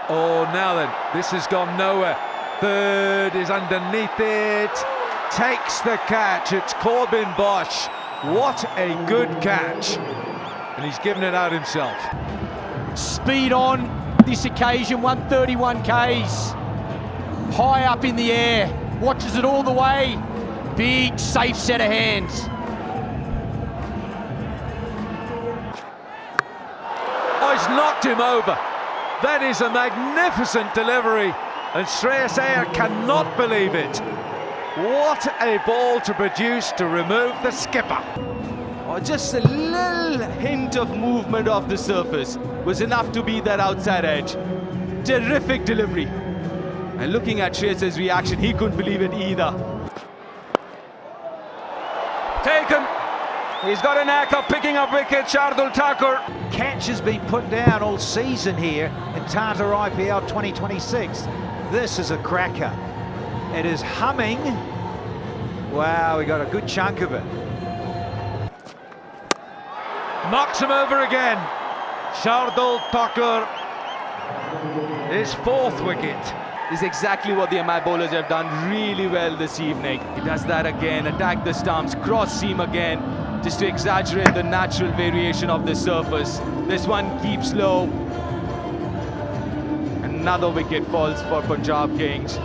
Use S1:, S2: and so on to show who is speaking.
S1: Oh, now then, this has gone nowhere. Third is underneath it. Takes the catch. It's Corbin Bosch. What a good catch. And he's given it out himself.
S2: Speed on this occasion, 131 Ks. High up in the air. Watches it all the way. Big, safe set of hands.
S1: Oh, he's knocked him over. That is a magnificent delivery. And Shreyas Iyer cannot believe it. What a ball to produce to remove the skipper.
S3: Oh, just a little hint of movement off the surface was enough to be that outside edge. Terrific delivery. And looking at Shreyas' reaction, he couldn't believe it either.
S4: Taken. He's got a knack of picking up wickets, Shardul Thakur.
S5: Catch has been put down all season here in Tata IPL 2026. This is a cracker. It is humming. Wow, we got a good chunk of it.
S1: Knocks him over again. Shardul Thakur, his fourth wicket.
S3: Is exactly what the MI bowlers have done really well this evening. He does that again, attack the stumps, cross seam again, just to exaggerate the natural variation of the surface. This one keeps low. Another wicket falls for Punjab Kings.